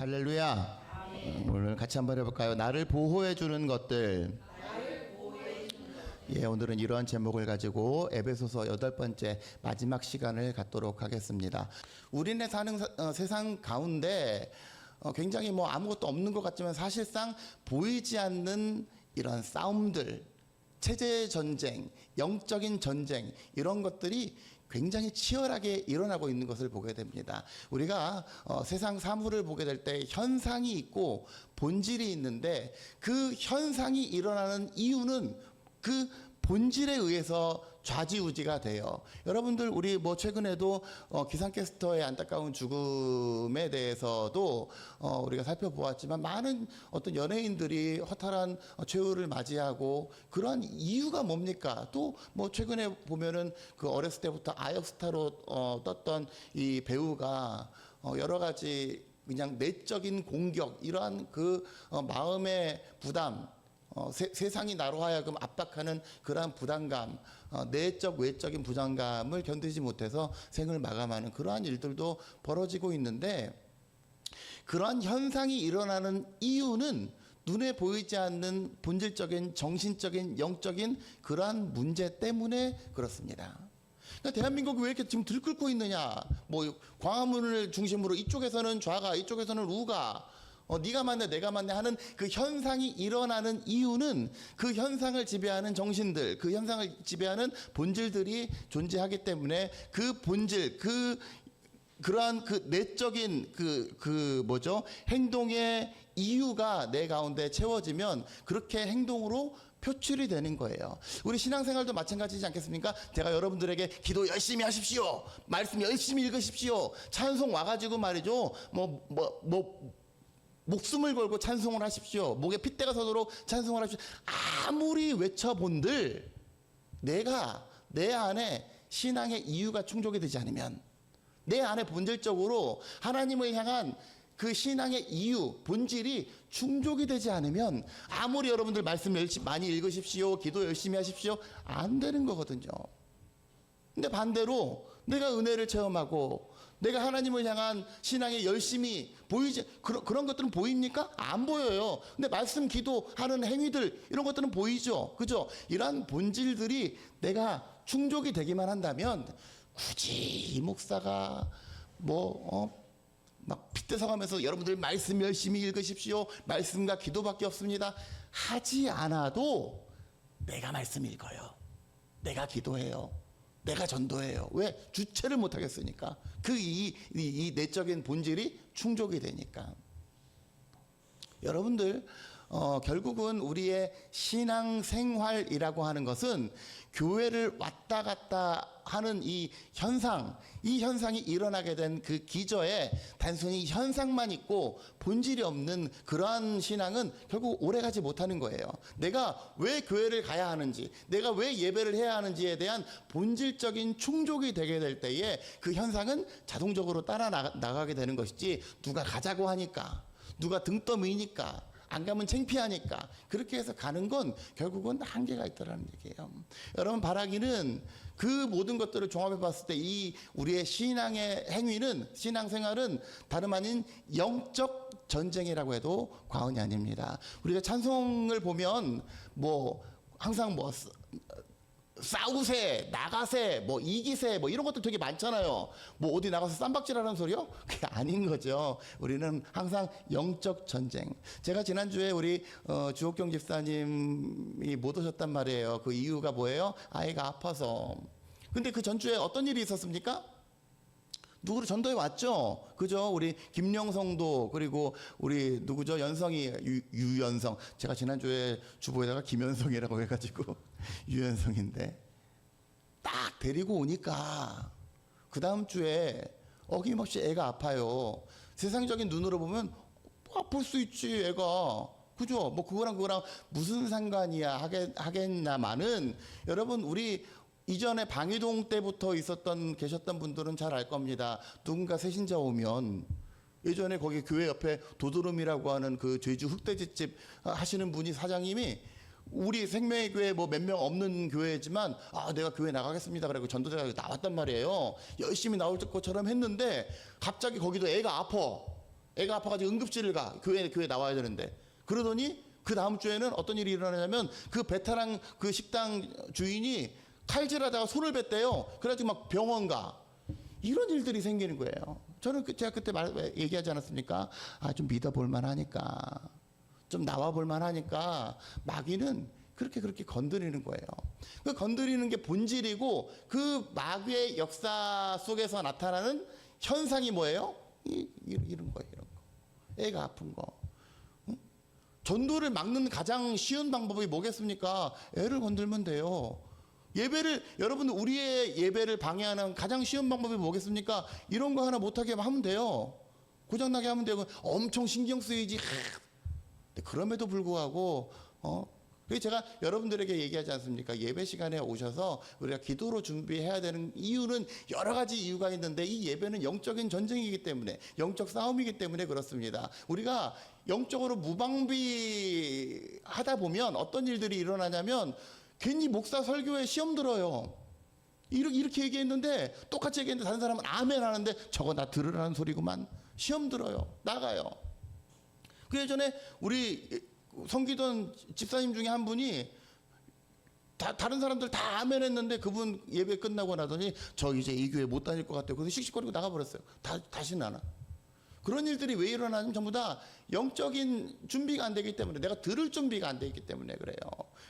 할렐루야. 오늘 같이 한번 해볼까요? 나를 보호해 주는 것들. 예, 오늘은 이러한 제목을 가지고 에베소서 8번째 마지막 시간을 갖도록 하겠습니다. 우리네 사는 세상 가운데 굉장히 아무것도 없는 것 같지만 사실상 보이지 않는 이런 싸움들, 체제 전쟁, 영적인 전쟁, 이런 것들이 굉장히 치열하게 일어나고 있는 것을 보게 됩니다. 우리가 세상 사물을 보게 될 때 현상이 있고 본질이 있는데, 그 현상이 일어나는 이유는 그 본질에 의해서 좌지우지가 돼요. 여러분들, 우리 최근에도 기상캐스터의 안타까운 죽음에 대해서도 우리가 살펴보았지만, 많은 어떤 연예인들이 허탈한 최후를 맞이하고, 그런 이유가 뭡니까? 또 최근에 보면은 그 어렸을 때부터 아역스타로 떴던 이 배우가 여러 가지 그냥 내적인 공격, 이러한 그 마음의 부담, 세상이 나로 하여금 압박하는 그러한 부담감, 내적 외적인 부담감을 견디지 못해서 생을 마감하는 그러한 일들도 벌어지고 있는데, 그러한 현상이 일어나는 이유는 눈에 보이지 않는 본질적인 정신적인 영적인 그러한 문제 때문에 그렇습니다. 그러니까 대한민국이 왜 이렇게 지금 들끓고 있느냐? 광화문을 중심으로 이쪽에서는 좌가, 이쪽에서는 우가, 네가 맞네 내가 맞네 하는 그 현상이 일어나는 이유는 그 현상을 지배하는 정신들, 그 현상을 지배하는 본질들이 존재하기 때문에, 그 본질, 그러한 그 내적인 행동의 이유가 내 가운데 채워지면 그렇게 행동으로 표출이 되는 거예요. 우리 신앙생활도 마찬가지지 않겠습니까? 제가 여러분들에게 기도 열심히 하십시오, 말씀 열심히 읽으십시오, 찬송 와가지고 말이죠, 목숨을 걸고 찬송을 하십시오, 목에 핏대가 서도록 찬송을 하십시오, 아무리 외쳐본들 내가 내 안에 신앙의 이유가 충족이 되지 않으면, 내 안에 본질적으로 하나님을 향한 그 신앙의 이유, 본질이 충족이 되지 않으면, 아무리 여러분들 말씀 열심히 많이 읽으십시오, 기도 열심히 하십시오, 안 되는 거거든요. 근데 반대로 내가 은혜를 체험하고 내가 하나님을 향한 신앙에 열심히 보이지, 그런 것들은 보입니까? 안 보여요. 근데 말씀 기도하는 행위들, 이런 것들은 보이죠. 그죠? 이러한 본질들이 내가 충족이 되기만 한다면, 굳이 이 목사가 막 핏대서가면서 여러분들 말씀 열심히 읽으십시오, 말씀과 기도밖에 없습니다 하지 않아도 내가 말씀 읽어요, 내가 기도해요, 내가 전도해요. 왜? 주체를 못 하겠으니까. 이 내적인 본질이 충족이 되니까. 여러분들, 결국은 우리의 신앙생활이라고 하는 것은 교회를 왔다 갔다 하는 이 현상이 일어나게 된 그 기저에 단순히 현상만 있고 본질이 없는 그러한 신앙은 결국 오래가지 못하는 거예요. 내가 왜 교회를 가야 하는지, 내가 왜 예배를 해야 하는지에 대한 본질적인 충족이 되게 될 때에 그 현상은 자동적으로 따라 나가게 되는 것이지, 누가 가자고 하니까, 누가 등 떠미니까, 안 가면 창피하니까 그렇게 해서 가는 건 결국은 한계가 있다라는 얘기예요. 여러분, 바라기는 그 모든 것들을 종합해 봤을 때 이 우리의 신앙의 행위는, 신앙생활은 다름 아닌 영적 전쟁이라고 해도 과언이 아닙니다. 우리가 찬송을 보면 항상 싸우세, 나가세, 이기세, 이런 것도 되게 많잖아요. 어디 나가서 쌈박질하는 소리요? 그게 아닌 거죠. 우리는 항상 영적 전쟁. 제가 지난주에 우리 주옥경 집사님이 못 오셨단 말이에요. 그 이유가 뭐예요? 아이가 아파서. 근데 그 전주에 어떤 일이 있었습니까? 누구를 전도해 왔죠? 그죠? 우리 김영성도, 그리고 우리 누구죠? 연성이, 유연성. 제가 지난주에 주보에다가 김연성이라고 해가지고 유연성인데, 딱 데리고 오니까 그 다음 주에 어김없이 애가 아파요. 세상적인 눈으로 보면 아플 수 있지, 애가. 그죠? 그거랑 무슨 상관이야 하겠나마는, 여러분, 우리 이전에 방위동 때부터 계셨던 분들은 잘 알 겁니다. 누군가 새신자 오면, 예전에 거기 교회 옆에 도도름이라고 하는 그 제주 흑돼지집 하시는 분이, 사장님이 우리 생명의 교회 몇 명 없는 교회지만, 내가 교회 나가겠습니다 그래고 전도자가 나왔단 말이에요. 열심히 나올 것처럼 했는데 갑자기 거기도 애가 아파. 애가 아파가지고 응급실을 가. 교회 나와야 되는데. 그러더니 그 다음 주에는 어떤 일이 일어나냐면 그 베테랑 그 식당 주인이 칼질하다가 손을 뺐대요. 그래가지고 막 병원 가. 이런 일들이 생기는 거예요. 저는 제가 그때 얘기하지 않았습니까? 아, 좀 믿어볼 만하니까. 좀 나와볼 만하니까 마귀는 그렇게 건드리는 거예요. 그 건드리는 게 본질이고 그 마귀의 역사 속에서 나타나는 현상이 뭐예요? 이런 거예요. 이런 거. 애가 아픈 거. 응? 전도를 막는 가장 쉬운 방법이 뭐겠습니까? 애를 건들면 돼요. 여러분들 우리의 예배를 방해하는 가장 쉬운 방법이 뭐겠습니까? 이런 거 하나 못하게 하면 돼요. 고장나게 하면 되고 엄청 신경 쓰이지. 그럼에도 불구하고 그래서 제가 여러분들에게 얘기하지 않습니까? 예배 시간에 오셔서 우리가 기도로 준비해야 되는 이유는 여러 가지 이유가 있는데 이 예배는 영적인 전쟁이기 때문에 영적 싸움이기 때문에 그렇습니다. 우리가 영적으로 무방비하다 보면 어떤 일들이 일어나냐면 괜히 목사 설교에 시험 들어요. 이렇게 얘기했는데 똑같이 얘기했는데 다른 사람은 아멘 하는데 저거 나 들으라는 소리구만. 시험 들어요. 나가요. 그 예전에 우리 섬기던 집사님 중에 한 분이 다른 사람들 다 아멘 했는데 그분 예배 끝나고 나더니 저 이제 이 교회 못 다닐 것 같아요. 그래서 씩씩거리고 나가버렸어요. 다시는 안 와. 그런 일들이 왜 일어나냐면 전부 다 영적인 준비가 안 되기 때문에 내가 들을 준비가 안 되기 때문에 그래요.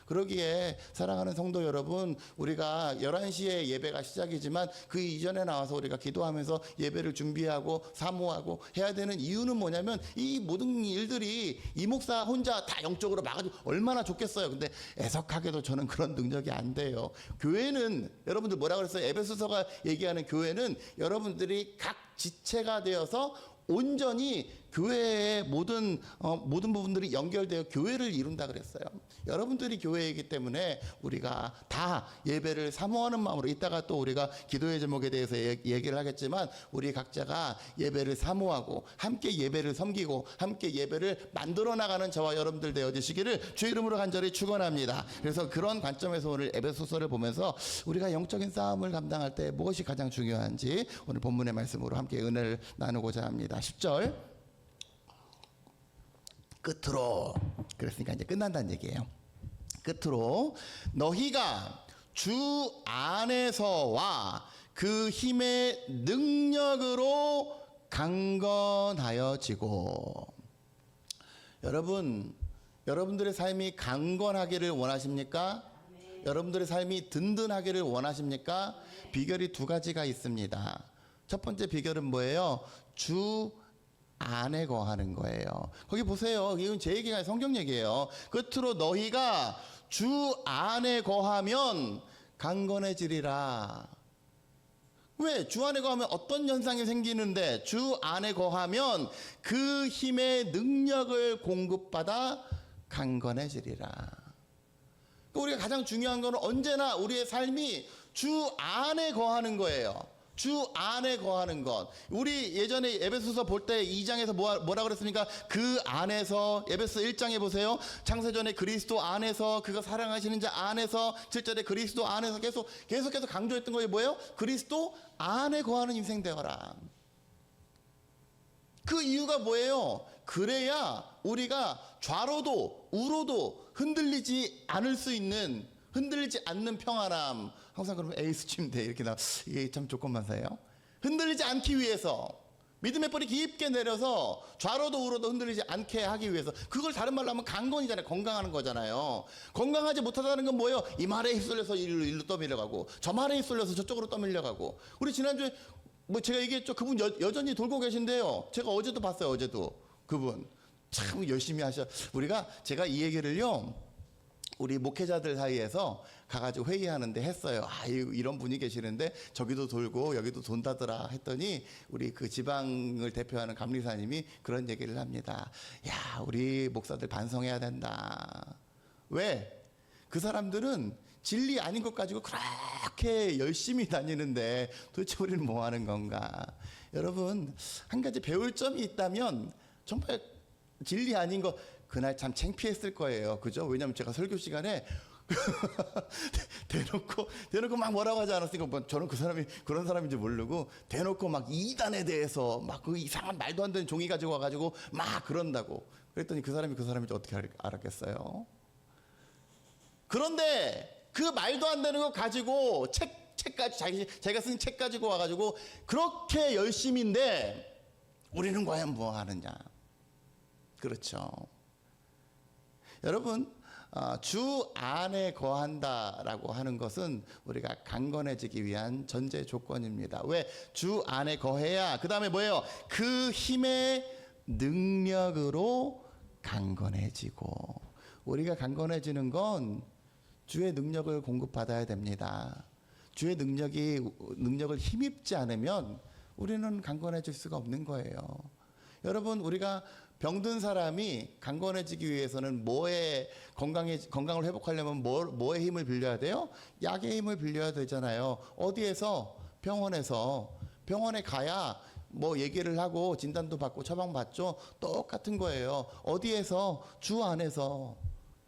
그러기에 사랑하는 성도 여러분, 우리가 11시에 예배가 시작이지만 그 이전에 나와서 우리가 기도하면서 예배를 준비하고 사모하고 해야 되는 이유는 뭐냐면 이 모든 일들이 이 목사 혼자 다 영적으로 막아주고 얼마나 좋겠어요. 근데 애석하게도 저는 그런 능력이 안 돼요. 교회는 여러분들 뭐라 그랬어요? 에베소서가 얘기하는 교회는 여러분들이 각 지체가 되어서 온전히 교회의 모든 부분들이 연결되어 교회를 이룬다 그랬어요. 여러분들이 교회이기 때문에 우리가 다 예배를 사모하는 마음으로 이따가 또 우리가 기도의 제목에 대해서 얘기를 하겠지만 우리 각자가 예배를 사모하고 함께 예배를 섬기고 함께 예배를 만들어 나가는 저와 여러분들 되어지시기를 주의 이름으로 간절히 축원합니다. 그래서 그런 관점에서 오늘 에베소서를 보면서 우리가 영적인 싸움을 감당할 때 무엇이 가장 중요한지 오늘 본문의 말씀으로 함께 은혜를 나누고자 합니다. 10절 끝으로, 그랬으니까 이제 끝난다는 얘기예요. 끝으로 너희가 주 안에서와 그 힘의 능력으로 강건하여지고. 여러분들의 삶이 강건하기를 원하십니까? 네. 여러분들의 삶이 든든하기를 원하십니까? 네. 비결이 두 가지가 있습니다. 첫 번째 비결은 뭐예요? 주 안에 거하는 거예요. 거기 보세요. 이건 제 얘기가 아니라 성경 얘기예요. 끝으로 너희가 주 안에 거하면 강건해지리라. 왜? 주 안에 거하면 어떤 현상이 생기는데 주 안에 거하면 그 힘의 능력을 공급받아 강건해지리라. 우리가 가장 중요한 것은 언제나 우리의 삶이 주 안에 거하는 거예요. 주 안에 거하는 것. 우리 예전에 에베소서 볼 때 2장에서 뭐라 그랬습니까? 그 안에서, 에베소 1장에 보세요. 창세전에 그리스도 안에서, 그가 사랑하시는 자 안에서, 7절에 그리스도 안에서 계속해서 강조했던 것이 뭐예요? 그리스도 안에 거하는 인생 되어라. 그 이유가 뭐예요? 그래야 우리가 좌로도 우로도 흔들리지 않는 평안함. 항상 그러면 에이스 침대 이렇게 이게 참 조건만사예요. 흔들리지 않기 위해서 믿음의 뿌리 깊게 내려서 좌로도 우로도 흔들리지 않게 하기 위해서, 그걸 다른 말로 하면 강건이잖아요. 건강하는 거잖아요. 건강하지 못하다는 건 뭐예요? 이 말에 휩쓸려서 일로 떠밀려가고 저 말에 휩쓸려서 저쪽으로 떠밀려가고. 우리 지난주에 제가 얘기했죠. 그분 여전히 돌고 계신데요. 제가 어제도 봤어요. 어제도 그분 참 열심히 제가 이 얘기를요 우리 목회자들 사이에서 가가지고 회의하는데 했어요. 이런 분이 계시는데 저기도 돌고 여기도 돈다더라 했더니 우리 그 지방을 대표하는 감리사님이 그런 얘기를 합니다. 야, 우리 목사들 반성해야 된다. 왜? 그 사람들은 진리 아닌 것 가지고 그렇게 열심히 다니는데 도대체 우리는 뭐 하는 건가? 여러분, 한 가지 배울 점이 있다면 정말 진리 아닌 거 그날 참 창피했을 거예요. 그죠? 왜냐하면 제가 설교 시간에 대놓고 막 뭐라고 하지 않았으니까 뭐 저는 그 사람이 그런 사람인지 모르고 대놓고 막 이단에 대해서 막 그 이상한 말도 안 되는 종이 가지고 와가지고 막 그런다고. 그랬더니 그 사람이 그 사람인지 어떻게 알았겠어요? 그런데 그 말도 안 되는 거 가지고 책까지 자기가 쓴 책 가지고 와가지고 그렇게 열심인데 우리는 과연 뭐 하느냐? 그렇죠. 여러분, 주 안에 거한다라고 하는 것은 우리가 강건해지기 위한 전제 조건입니다. 왜? 주 안에 거해야 그 다음에 뭐예요? 그 힘의 능력으로 강건해지고. 우리가 강건해지는 건 주의 능력을 공급받아야 됩니다. 주의 능력을 힘입지 않으면 우리는 강건해질 수가 없는 거예요. 여러분, 우리가 병든 사람이 강건해지기 위해서는 건강을 회복하려면 뭐의 힘을 빌려야 돼요? 약의 힘을 빌려야 되잖아요. 어디에서? 병원에 가야 뭐 얘기를 하고 진단도 받고 처방받죠. 똑같은 거예요. 어디에서? 주 안에서.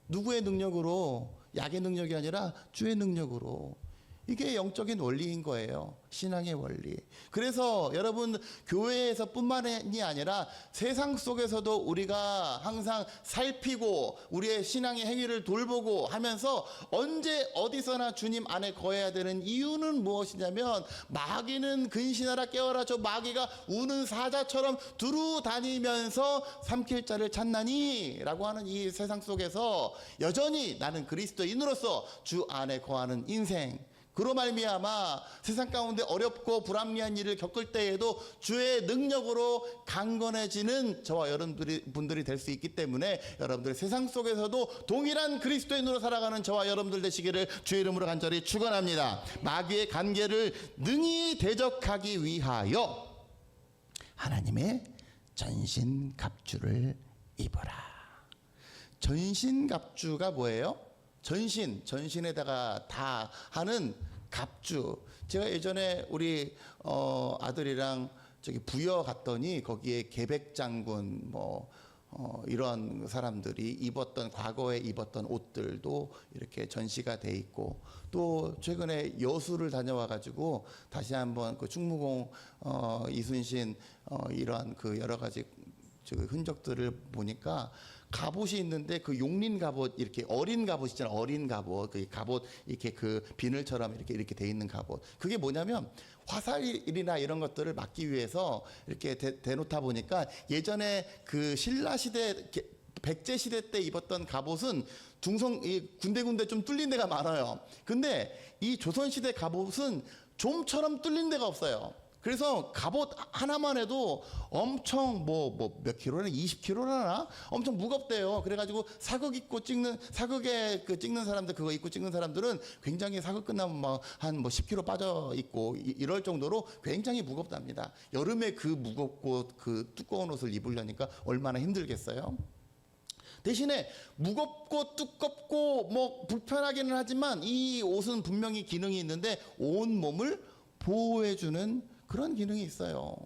누구의 능력으로? 약의 능력이 아니라 주의 능력으로. 이게 영적인 원리인 거예요. 신앙의 원리. 그래서 여러분, 교회에서 뿐만이 아니라 세상 속에서도 우리가 항상 살피고 우리의 신앙의 행위를 돌보고 하면서 언제 어디서나 주님 안에 거해야 되는 이유는 무엇이냐면, 마귀는 근신하라 깨어라, 저 마귀가 우는 사자처럼 두루 다니면서 삼킬 자를 찾나니 라고 하는 이 세상 속에서 여전히 나는 그리스도인으로서 주 안에 거하는 인생, 그로 말미암아 세상 가운데 어렵고 불합리한 일을 겪을 때에도 주의 능력으로 강건해지는 저와 여러분들이 될 수 있기 때문에 여러분들 세상 속에서도 동일한 그리스도인으로 살아가는 저와 여러분들 되시기를 주의 이름으로 간절히 축원합니다. 마귀의 관계를 능히 대적하기 위하여 하나님의 전신갑주를 입어라. 전신갑주가 뭐예요? 전신에다가 다 하는 갑주. 제가 예전에 우리 아들이랑 저기 부여 갔더니 거기에 계백장군 이런 사람들이 과거에 입었던 옷들도 이렇게 전시가 돼 있고, 또 최근에 여수를 다녀와 가지고 다시 한번 그 충무공 이순신 이러한 그 여러 가지 흔적들을 보니까 갑옷이 있는데 그 용린 갑옷, 이렇게 어린 갑옷 있잖아요. 어린 갑옷, 그 갑옷 이렇게 그 비늘처럼 이렇게 돼 있는 갑옷. 그게 뭐냐면 화살이나 이런 것들을 막기 위해서 이렇게 대놓다 보니까 예전에 그 신라 시대 백제 시대 때 입었던 갑옷은 군데군데 좀 뚫린 데가 많아요. 근데 이 조선 시대 갑옷은 좀처럼 뚫린 데가 없어요. 그래서 갑옷 하나만 해도 엄청 몇 킬로나 20킬로나 엄청 무겁대요. 그래가지고 사극에 찍는 사람들, 그거 입고 찍는 사람들은 굉장히 사극 끝나면 한 10킬로 빠져 있고 이럴 정도로 굉장히 무겁답니다. 여름에 그 무겁고 그 두꺼운 옷을 입으려니까 얼마나 힘들겠어요. 대신에 무겁고 두껍고 불편하기는 하지만 이 옷은 분명히 기능이 있는데 온 몸을 보호해주는 그런 기능이 있어요.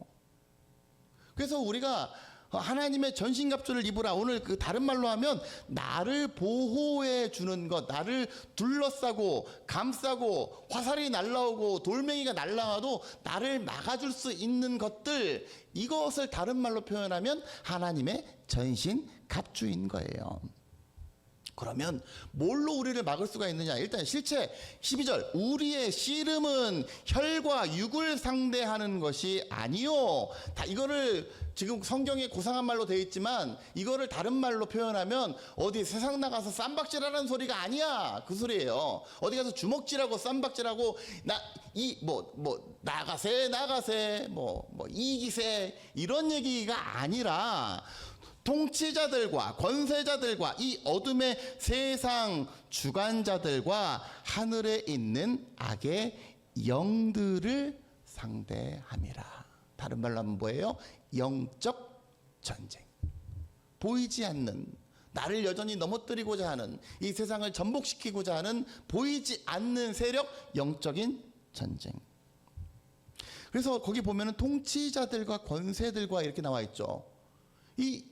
그래서 우리가 하나님의 전신갑주를 입으라, 오늘 그 다른 말로 하면 나를 보호해 주는 것, 나를 둘러싸고 감싸고 화살이 날라오고 돌멩이가 날라와도 나를 막아줄 수 있는 것들, 이것을 다른 말로 표현하면 하나님의 전신갑주인 거예요. 그러면 뭘로 우리를 막을 수가 있느냐? 일단 실체 12절, 우리의 씨름은 혈과 육을 상대하는 것이 아니요. 이거를 지금 성경에 고상한 말로 되어 있지만 이거를 다른 말로 표현하면 어디 세상 나가서 쌈박질하는 소리가 아니야, 그 소리예요. 어디 가서 주먹질하고 쌈박질하고 나가세 이기세 이런 얘기가 아니라, 통치자들과 권세자들과 이 어둠의 세상 주관자들과 하늘에 있는 악의 영들을 상대함이라. 다른 말로 하면 뭐예요? 영적 전쟁. 보이지 않는, 나를 여전히 넘어뜨리고자 하는, 이 세상을 전복시키고자 하는 보이지 않는 세력, 영적인 전쟁. 그래서 거기 보면은 통치자들과 권세들과 이렇게 나와 있죠. 이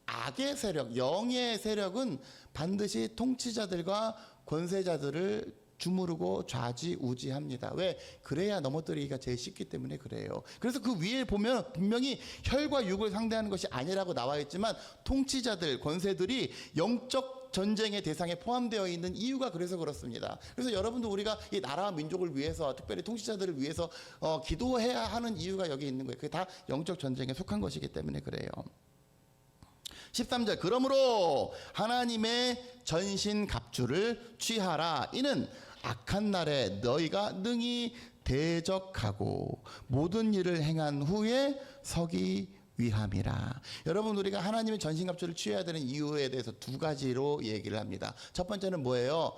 악의 세력, 영의 세력은 반드시 통치자들과 권세자들을 주무르고 좌지우지합니다. 왜? 그래야 넘어뜨리기가 제일 쉽기 때문에 그래요. 그래서 그 위에 보면 분명히 혈과 육을 상대하는 것이 아니라고 나와 있지만 통치자들, 권세들이 영적 전쟁의 대상에 포함되어 있는 이유가 그래서 그렇습니다. 그래서 여러분도 우리가 이 나라와 민족을 위해서, 특별히 통치자들을 위해서 기도해야 하는 이유가 여기 있는 거예요. 그게 다 영적 전쟁에 속한 것이기 때문에 그래요. 13절, 그러므로 하나님의 전신갑주를 취하라. 이는 악한 날에 너희가 능히 대적하고 모든 일을 행한 후에 서기 위함이라. 여러분, 우리가 하나님의 전신갑주를 취해야 되는 이유에 대해서 두 가지로 얘기를 합니다. 첫 번째는 뭐예요?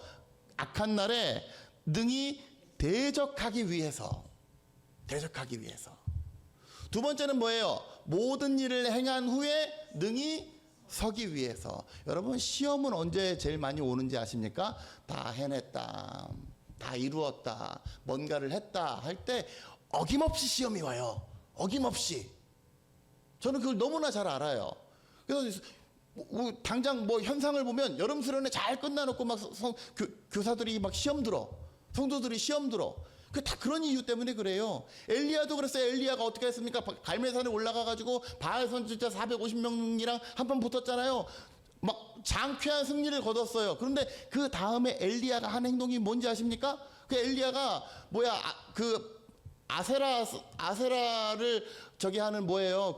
악한 날에 능히 대적하기 위해서. 두 번째는 뭐예요? 모든 일을 행한 후에 능히 서기 위해서. 여러분, 시험은 언제 제일 많이 오는지 아십니까? 다 해냈다, 다 이루었다, 뭔가를 했다 할 때 어김없이 시험이 와요. 어김없이. 저는 그걸 너무나 잘 알아요. 그래서 당장 현상을 보면 여름 수련회 잘 끝나놓고 막 교사들이 막 시험 들어, 성도들이 시험 들어. 다 그런 이유 때문에 그래요. 엘리야도 그랬어요. 엘리야가 어떻게 했습니까? 갈멜산에 올라가가지고 바알 선지자 450명이랑 한판 붙었잖아요. 막 장쾌한 승리를 거뒀어요. 그런데 그 다음에 엘리야가 한 행동이 뭔지 아십니까? 그 엘리야가 아세라를 하는 뭐예요?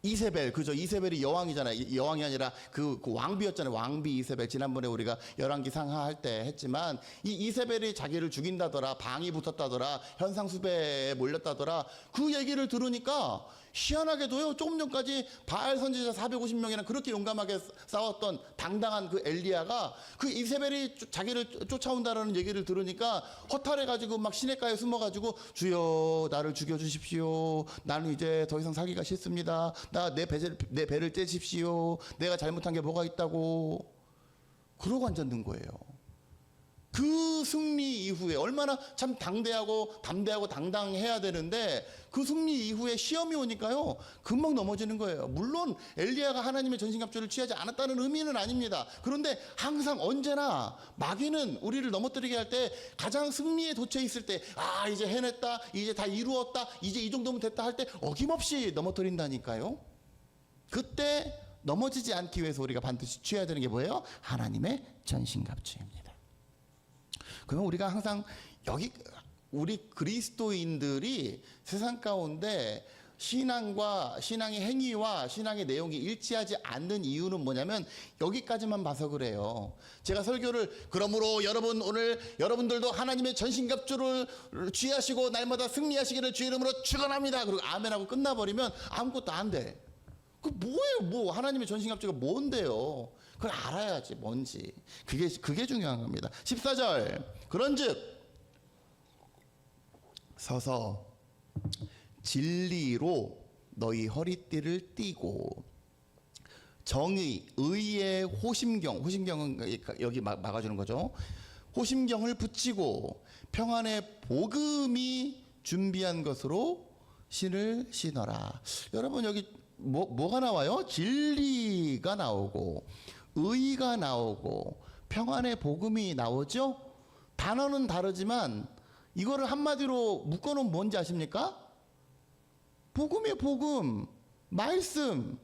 이세벨, 그죠? 이세벨이 여왕이잖아요. 여왕이 아니라 그 왕비였잖아요. 왕비 이세벨. 지난번에 우리가 열왕기 상하할 때 했지만, 이 이세벨이 자기를 죽인다더라, 방이 붙었다더라, 현상수배에 몰렸다더라. 그 얘기를 들으니까 희한하게도요, 조금 전까지 바알 선지자 450명이랑 그렇게 용감하게 싸웠던 당당한 그 엘리야가 그 이세벨이 자기를 쫓아온다라는 얘기를 들으니까 허탈해가지고 막 시냇가에 숨어가지고, 주여 나를 죽여주십시오. 나는 이제 더 이상 살기가 싫습니다. 내 배를 떼십시오. 내가 잘못한 게 뭐가 있다고. 그러고 앉았는 거예요. 그 승리 이후에 얼마나 참 담대하고 당당해야 되는데, 그 승리 이후에 시험이 오니까요 금방 넘어지는 거예요. 물론 엘리야가 하나님의 전신갑주를 취하지 않았다는 의미는 아닙니다. 그런데 항상 언제나 마귀는 우리를 넘어뜨리게 할 때 가장 승리에 도처에 있을 때, 이제 해냈다, 이제 다 이루었다, 이제 이 정도면 됐다 할 때 어김없이 넘어뜨린다니까요. 그때 넘어지지 않기 위해서 우리가 반드시 취해야 되는 게 뭐예요? 하나님의 전신갑주입니다. 그러면 우리가 항상 우리 그리스도인들이 세상 가운데 신앙의 행위와 신앙의 내용이 일치하지 않는 이유는 뭐냐면 여기까지만 봐서 그래요. 제가 설교를, 그러므로 오늘 여러분들도 하나님의 전신갑주를 취하시고 날마다 승리하시기를 주 이름으로 축원합니다, 그리고 아멘하고 끝나버리면 아무것도 안 돼. 그 뭐예요? 하나님의 전신갑주가 뭔데요? 그걸 알아야지 뭔지. 그게 중요한 겁니다. 14절, 그런즉 서서 진리로 너희 허리띠를 띠고 정의, 의의 호심경은 여기 막아주는 거죠. 호심경을 붙이고 평안의 복음이 준비한 것으로 신을 신어라. 여러분, 여기 뭐가 나와요? 진리가 나오고 의가 나오고 평안의 복음이 나오죠. 단어는 다르지만 이거를 한마디로 묶어놓으면 뭔지 아십니까? 복음이에요. 복음, 말씀.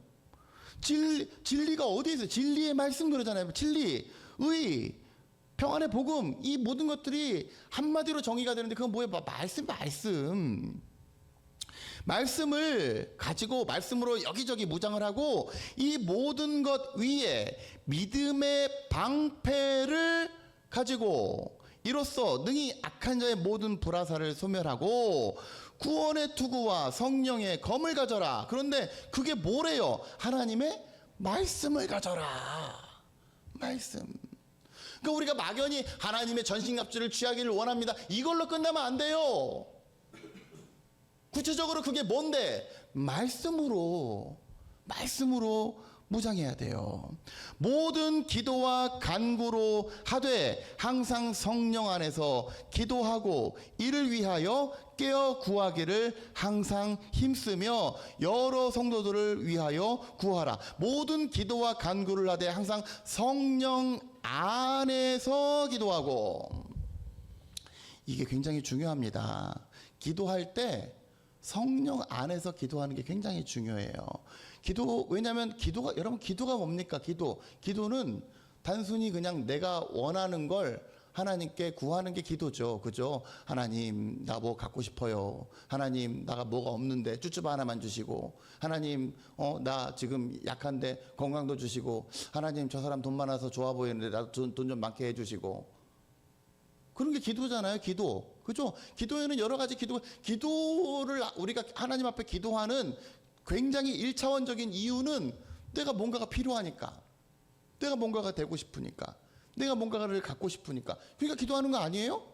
진리가 어디에 있어요? 진리의 말씀 그러잖아요. 진리, 의, 평안의 복음, 이 모든 것들이 한마디로 정의가 되는데 그건 뭐예요? 말씀. 말씀을 가지고 말씀으로 여기저기 무장을 하고 이 모든 것 위에 믿음의 방패를 가지고 이로써 능히 악한 자의 모든 불화살을 소멸하고 구원의 투구와 성령의 검을 가져라. 그런데 그게 뭐래요? 하나님의 말씀을 가져라. 말씀. 그러니까 우리가 막연히 하나님의 전신갑주를 취하기를 원합니다, 이걸로 끝나면 안 돼요. 구체적으로 그게 뭔데? 말씀으로 무장해야 돼요. 모든 기도와 간구로 하되 항상 성령 안에서 기도하고 이를 위하여 깨어 구하기를 항상 힘쓰며 여러 성도들을 위하여 구하라. 모든 기도와 간구를 하되 항상 성령 안에서 기도하고. 이게 굉장히 중요합니다. 기도할 때 성령 안에서 기도하는 게 굉장히 중요해요. 왜냐하면 여러분 기도가 뭡니까? 기도는 단순히 그냥 내가 원하는 걸 하나님께 구하는 게 기도죠. 그죠? 하나님, 나 뭐 갖고 싶어요. 하나님, 나가 뭐가 없는데 쭈쭈바 하나만 주시고, 하나님, 나 지금 약한데 건강도 주시고, 하나님, 저 사람 돈 많아서 좋아 보이는데 나도 돈 좀 많게 해주시고. 그런 게 기도잖아요. 기도. 그죠? 기도에는 여러 가지 기도를 우리가 하나님 앞에 기도하는 굉장히 1차원적인 이유는 내가 뭔가가 필요하니까, 내가 뭔가가 되고 싶으니까, 내가 뭔가를 갖고 싶으니까. 그러니까 기도하는 거 아니에요?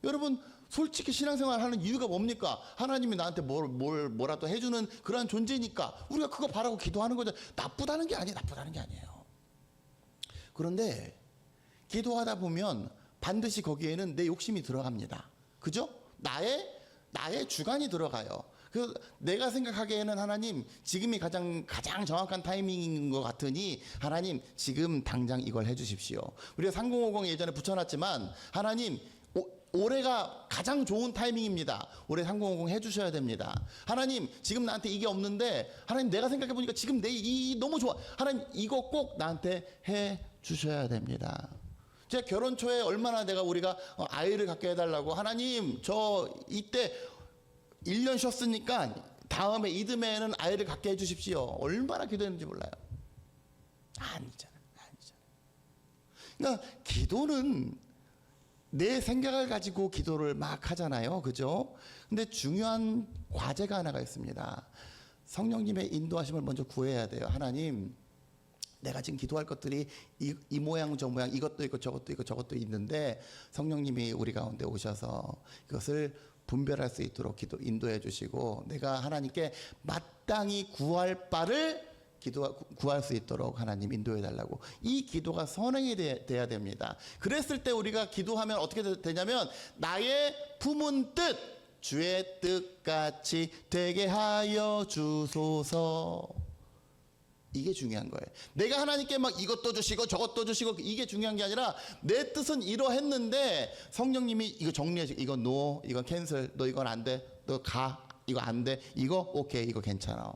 여러분 솔직히 신앙생활 하는 이유가 뭡니까? 하나님이 나한테 뭐라도 해주는 그러한 존재니까 우리가 그거 바라고 기도하는 거죠. 나쁘다는 게 아니에요. 그런데 기도하다 보면 반드시 거기에는 내 욕심이 들어갑니다. 그죠? 나의 주관이 들어가요. 그래서 내가 생각하기에는 하나님 지금이 가장 정확한 타이밍인 것 같으니 하나님 지금 당장 이걸 해주십시오. 우리가 3050 예전에 붙여놨지만 하나님 올해가 가장 좋은 타이밍입니다. 올해 3050 해주셔야 됩니다. 하나님 지금 나한테 이게 없는데 하나님 내가 생각해보니까 지금 너무 좋아. 하나님 이거 꼭 나한테 해주셔야 됩니다. 제가 결혼 초에 얼마나 우리가 아이를 갖게 해달라고 하나님 저 이때 1년 쉬었으니까 다음에 이듬해에는 아이를 갖게 해주십시오. 얼마나 기도했는지 몰라요. 아니잖아요. 그러니까 기도는 내 생각을 가지고 기도를 막 하잖아요. 그죠? 근데 중요한 과제가 하나가 있습니다. 성령님의 인도하심을 먼저 구해야 돼요. 하나님 내가 지금 기도할 것들이 이 모양 저 모양 이것도 있고 저것도 있고 저것도 있는데 성령님이 우리 가운데 오셔서 이것을 분별할 수 있도록 인도해 주시고 내가 하나님께 마땅히 구할 바를 구할 수 있도록 하나님 인도해 달라고. 이 기도가 선행이 돼야 됩니다. 그랬을 때 우리가 기도하면 어떻게 되냐면 나의 품은 뜻 주의 뜻같이 되게 하여 주소서. 이게 중요한 거예요. 내가 하나님께 막 이것도 주시고 저것도 주시고 이게 중요한 게 아니라 내 뜻은 이러했는데 성령님이 이거 정리해주고 이거 노, 이건 캔슬, 너 이건 안 돼, 너 가, 이거 안 돼, 이거 오케이, 이거 괜찮아.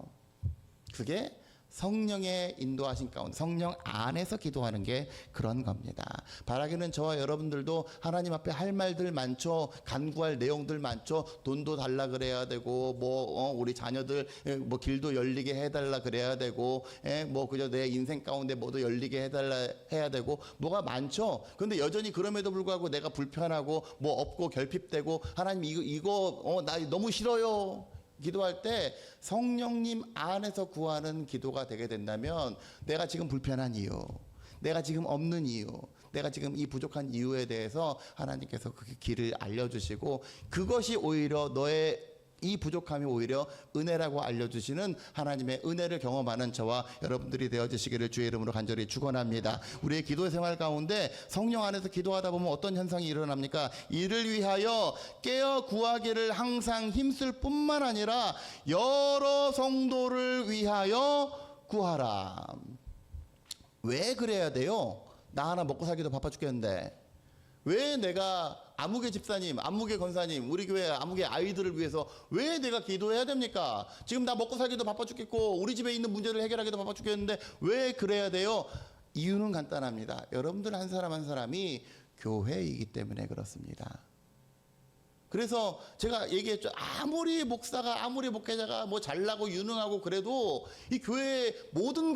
그게 성령의 인도하신 가운데 성령 안에서 기도하는 게 그런 겁니다. 바라기는 저와 여러분들도 하나님 앞에 할 말들 많죠. 간구할 내용들 많죠. 돈도 달라 그래야 되고 우리 자녀들 길도 열리게 해달라 그래야 되고 그저 내 인생 가운데 뭐도 열리게 해달라 해야 되고 뭐가 많죠. 그런데 여전히 그럼에도 불구하고 내가 불편하고 없고 결핍되고 하나님 이거 나 너무 싫어요. 기도할 때 성령님 안에서 구하는 기도가 되게 된다면 내가 지금 불편한 이유, 내가 지금 없는 이유, 내가 지금 이 부족한 이유에 대해서 하나님께서 그 길을 알려주시고 그것이 오히려 너의 이 부족함이 오히려 은혜라고 알려주시는 하나님의 은혜를 경험하는 저와 여러분들이 되어주시기를 주의 이름으로 간절히 축원합니다. 우리의 기도 생활 가운데 성령 안에서 기도하다 보면 어떤 현상이 일어납니까? 이를 위하여 깨어 구하기를 항상 힘쓸 뿐만 아니라 여러 성도를 위하여 구하라. 왜 그래야 돼요? 나 하나 먹고 살기도 바빠 죽겠는데 왜 내가 아무개 집사님, 아무개 권사님, 우리 교회 아무개 아이들을 위해서 왜 내가 기도해야 됩니까? 지금 나 먹고 살기도 바빠 죽겠고 우리 집에 있는 문제를 해결하기도 바빠 죽겠는데 왜 그래야 돼요? 이유는 간단합니다. 여러분들 한 사람 한 사람이 교회이기 때문에 그렇습니다. 그래서 제가 얘기했죠. 아무리 목사가 아무리 목회자가 잘나고 유능하고 그래도 이 교회 모든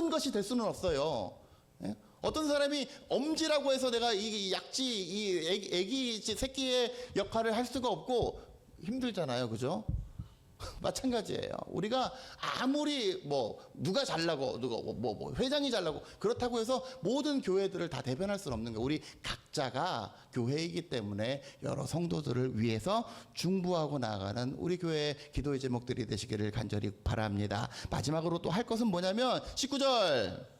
것이 될 수는 없어요. 예? 어떤 사람이 엄지라고 해서 내가 이 애기 새끼의 역할을 할 수가 없고 힘들잖아요. 그죠? 마찬가지예요. 우리가 아무리 누가 잘나고 누가 회장이 잘나고 그렇다고 해서 모든 교회들을 다 대변할 수는 없는 거예요. 우리 각자가 교회이기 때문에 여러 성도들을 위해서 중보하고 나아가는 우리 교회의 기도의 제목들이 되시기를 간절히 바랍니다. 마지막으로 또 할 것은 뭐냐면 19절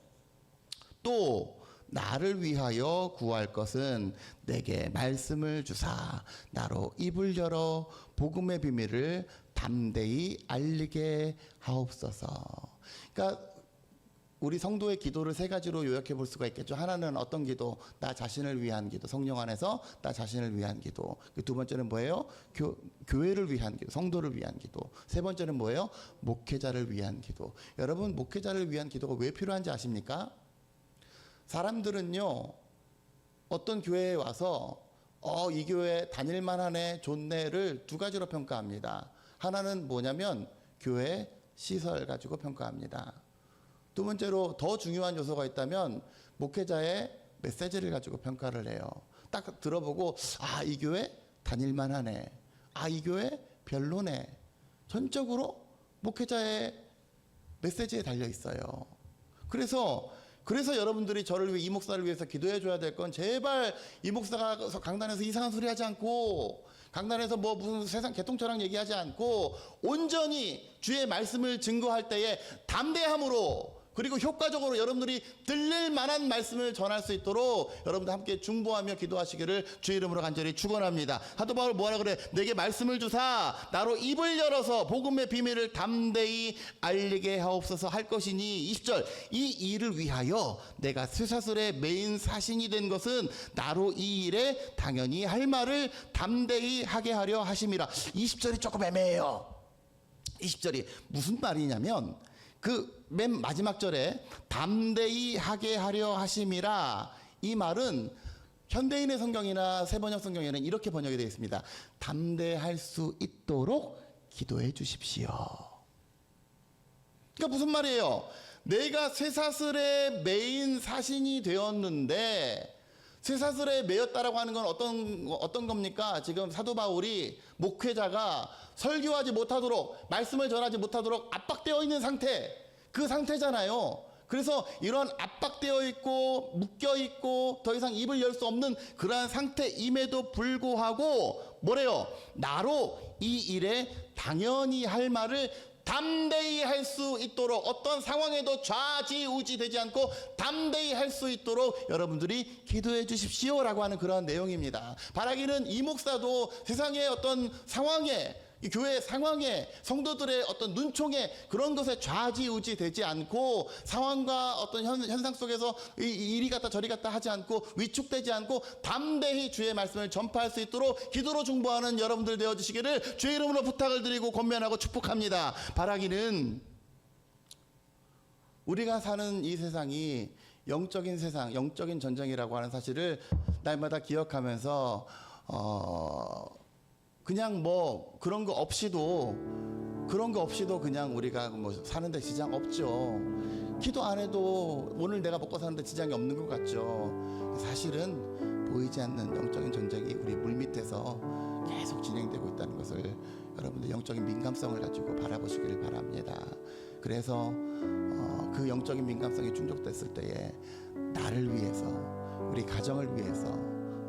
또 나를 위하여 구할 것은 내게 말씀을 주사 나로 입을 열어 복음의 비밀을 담대히 알리게 하옵소서. 그러니까 우리 성도의 기도를 세 가지로 요약해 볼 수가 있겠죠. 하나는 어떤 기도? 나 자신을 위한 기도. 성령 안에서 나 자신을 위한 기도. 두 번째는 뭐예요? 교회를 위한 기도. 성도를 위한 기도. 세 번째는 뭐예요? 목회자를 위한 기도. 여러분, 목회자를 위한 기도가 왜 필요한지 아십니까? 사람들은요, 어떤 교회에 와서 이 교회 다닐만하네, 좋네를 두 가지로 평가합니다. 하나는 뭐냐면 교회 시설 가지고 평가합니다. 두 번째로 더 중요한 요소가 있다면 목회자의 메시지를 가지고 평가를 해요. 딱 들어보고 이 교회 다닐만하네, 이 교회 별로네. 전적으로 목회자의 메시지에 달려 있어요. 그래서 여러분들이 저를 위해, 이 목사를 위해서 기도해 줘야 될 건, 제발 이 목사가 강단에서 이상한 소리 하지 않고, 강단에서 뭐 무슨 세상 개통철학 얘기하지 않고, 온전히 주의 말씀을 증거할 때에 담대함으로, 그리고 효과적으로 여러분들이 들릴 만한 말씀을 전할 수 있도록 여러분들 함께 중보하며 기도하시기를 주의 이름으로 간절히 축원합니다. 사도 바울 뭐라 그래? 내게 말씀을 주사 나로 입을 열어서 복음의 비밀을 담대히 알리게 하옵소서 할 것이니, 20절, 이 일을 위하여 내가 쇠사슬에 매인 사신이 된 것은 나로 이 일에 당연히 할 말을 담대히 하게 하려 하심이라. 20절이 조금 애매해요. 20절이 무슨 말이냐면, 그 맨 마지막 절에 담대히 하게 하려 하심이라, 이 말은 현대인의 성경이나 새번역 성경에는 이렇게 번역이 되어 있습니다. 담대할 수 있도록 기도해 주십시오. 그러니까 무슨 말이에요? 내가 쇠사슬에 매인 사신이 되었는데, 쇠사슬에 매였다라고 하는 건 어떤 겁니까? 지금 사도 바울이 목회자가 설교하지 못하도록, 말씀을 전하지 못하도록 압박되어 있는 상태, 그 상태잖아요. 그래서 이런 압박되어 있고 묶여 있고 더 이상 입을 열 수 없는 그러한 상태임에도 불구하고 뭐래요? 나로 이 일에 당연히 할 말을 담대히 할 수 있도록, 어떤 상황에도 좌지우지 되지 않고 담대히 할 수 있도록 여러분들이 기도해 주십시오라고 하는 그런 내용입니다. 바라기는 이 목사도 세상의 어떤 상황에, 이 교회 상황에, 성도들의 어떤 눈총에, 그런 것에 좌지우지 되지 않고, 상황과 어떤 현상 속에서 이리 갔다 저리 갔다 하지 않고, 위축되지 않고 담대히 주의 말씀을 전파할 수 있도록 기도로 중보하는 여러분들 되어주시기를 주의 이름으로 부탁을 드리고 권면하고 축복합니다. 바라기는 우리가 사는 이 세상이 영적인 세상, 영적인 전쟁이라고 하는 사실을 날마다 기억하면서 그냥 뭐 그런 거 없이도 그냥 우리가 뭐 사는데 지장 없죠. 기도 안 해도 오늘 내가 먹고 사는데 지장이 없는 것 같죠. 사실은 보이지 않는 영적인 전쟁이 우리 물밑에서 계속 진행되고 있다는 것을 여러분들 영적인 민감성을 가지고 바라보시기를 바랍니다. 그래서 그 영적인 민감성이 충족됐을 때에 나를 위해서, 우리 가정을 위해서,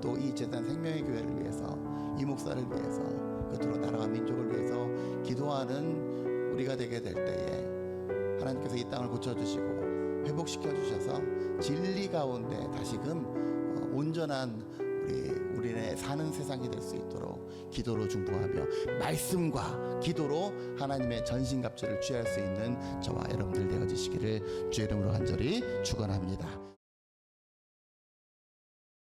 또 이 재단 생명의 교회를 위해서, 이 목사를 위해서, 끝으로 나라와 민족을 위해서 기도하는 우리가 되게 될 때에 하나님께서 이 땅을 고쳐주시고 회복시켜 주셔서 진리 가운데 다시금 온전한 우리네 사는 세상이 될 수 있도록 기도로 중보하며 말씀과 기도로 하나님의 전신갑주를 취할 수 있는 저와 여러분들 되어주시기를 주의 이름으로 간절히 축원합니다.